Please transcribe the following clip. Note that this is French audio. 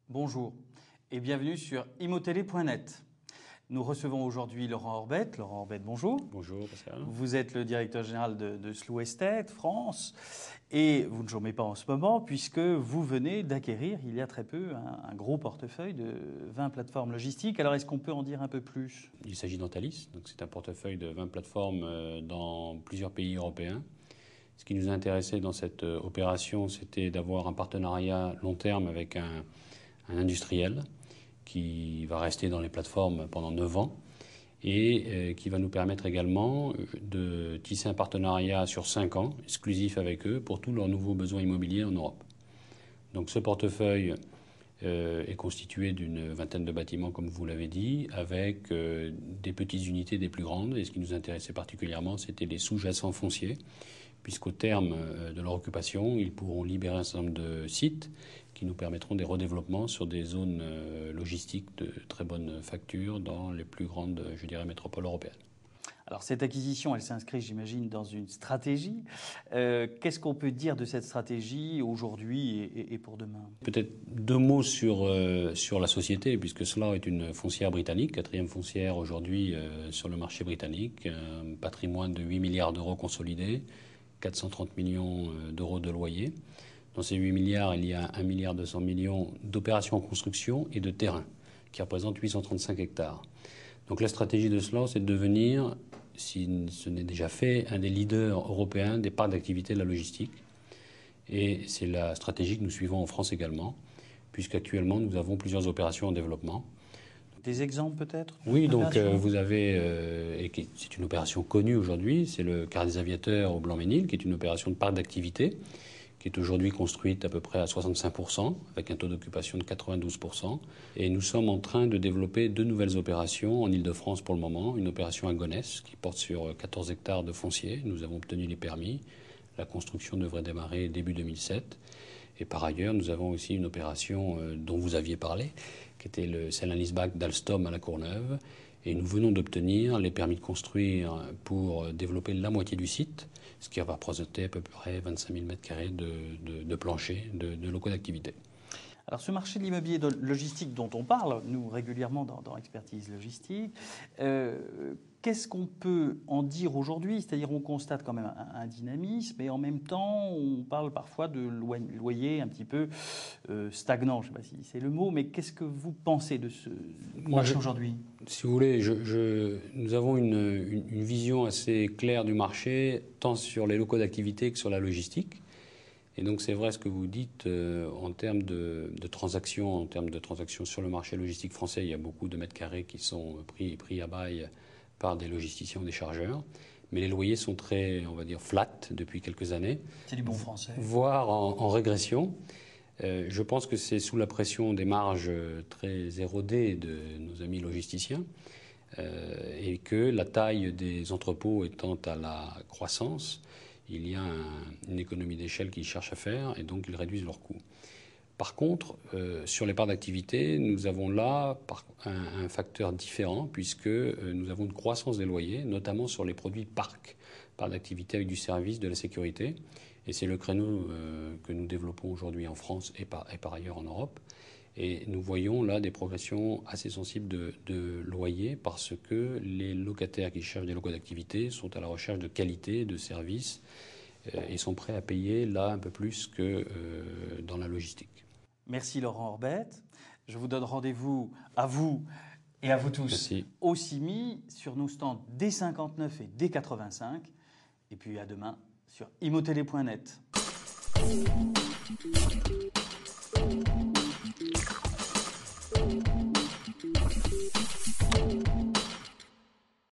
Bonjour et bienvenue sur imotélé.net. Nous recevons aujourd'hui Laurent Orbette. Laurent Orbette, bonjour. Bonjour Pascal. Vous êtes le directeur général de Slough Estate France et vous ne chômez pas en ce moment puisque vous venez d'acquérir il y a très peu un gros portefeuille de 20 plateformes logistiques. Alors est-ce qu'on peut en dire un peu plus ? Il s'agit d'Antalis, donc c'est un portefeuille de 20 plateformes dans plusieurs pays européens. Ce qui nous a intéressé dans cette opération, c'était d'avoir un partenariat long terme avec un industriel qui va rester dans les plateformes pendant 9 ans et qui va nous permettre également de tisser un partenariat sur 5 ans, exclusif avec eux, pour tous leurs nouveaux besoins immobiliers en Europe. Donc ce portefeuille est constitué d'une vingtaine de bâtiments, comme vous l'avez dit, avec des petites unités, des plus grandes. Et ce qui nous intéressait particulièrement, c'était les sous-jacents fonciers, puisqu'au terme de leur occupation, ils pourront libérer un certain nombre de sites qui nous permettront des redéveloppements sur des zones logistiques de très bonne facture dans les plus grandes, je dirais, métropoles européennes. Alors cette acquisition, elle s'inscrit, j'imagine, dans une stratégie. Qu'est-ce qu'on peut dire de cette stratégie aujourd'hui et pour demain ? Peut-être 2 mots sur la société, puisque cela est une foncière britannique, 4e foncière aujourd'hui sur le marché britannique, un patrimoine de 8 milliards d'euros consolidés, 430 millions d'euros de loyer. Dans ces 8 milliards, il y a 1,2 milliard d'opérations en construction et de terrain, qui représentent 835 hectares. Donc la stratégie de cela, c'est de devenir, si ce n'est déjà fait, un des leaders européens des parcs d'activité de la logistique. Et c'est la stratégie que nous suivons en France également, puisqu'actuellement nous avons plusieurs opérations en développement. Des exemples peut-être ? Oui, donc vous avez, et c'est une opération connue aujourd'hui, c'est le Quart des Aviateurs au Blanc-Ménil, qui est une opération de parc d'activité, qui est aujourd'hui construite à peu près à 65%, avec un taux d'occupation de 92%. Et nous sommes en train de développer 2 nouvelles opérations en Ile-de-France pour le moment. Une opération à Gonesse, qui porte sur 14 hectares de foncier. Nous avons obtenu les permis. La construction devrait démarrer début 2007. Et par ailleurs, nous avons aussi une opération dont vous aviez parlé, qui était le sell and leaseback d'Alstom à La Courneuve. Et nous venons d'obtenir les permis de construire pour développer la moitié du site, ce qui va représenter à peu près 25 000 m² de plancher, de locaux d'activité. Alors ce marché de l'immobilier logistique dont on parle, nous, régulièrement dans Expertise Logistique, qu'est-ce qu'on peut en dire aujourd'hui ? C'est-à-dire on constate quand même un dynamisme et en même temps on parle parfois de loyer un petit peu stagnant, je ne sais pas si c'est le mot, mais qu'est-ce que vous pensez de ce marché aujourd'hui ? Si vous voulez, nous avons une vision assez claire du marché, tant sur les locaux d'activité que sur la logistique. Et donc c'est vrai ce que vous dites en termes de transactions, sur le marché logistique français, il y a beaucoup de mètres carrés qui sont pris à bail par des logisticiens ou des chargeurs. Mais les loyers sont très, on va dire, flat depuis quelques années. C'est du bon français. Voire en régression. Je pense que c'est sous la pression des marges très érodées de nos amis logisticiens et que la taille des entrepôts étant à la croissance, il y a une économie d'échelle qu'ils cherchent à faire et donc ils réduisent leurs coûts. Par contre, sur les parts d'activité, nous avons là un facteur différent puisque nous avons une croissance des loyers, notamment sur les produits parcs d'activité avec du service, de la sécurité. Et c'est le créneau que nous développons aujourd'hui en France et par ailleurs en Europe. Et nous voyons là des progressions assez sensibles de loyers parce que les locataires qui cherchent des locaux d'activité sont à la recherche de qualité, de services et sont prêts à payer là un peu plus que dans la logistique. Merci Laurent Orbette. Je vous donne rendez-vous à vous et à vous tous Merci. au CIMI sur nos stands D59 et D85. Et puis à demain sur imotélé.net.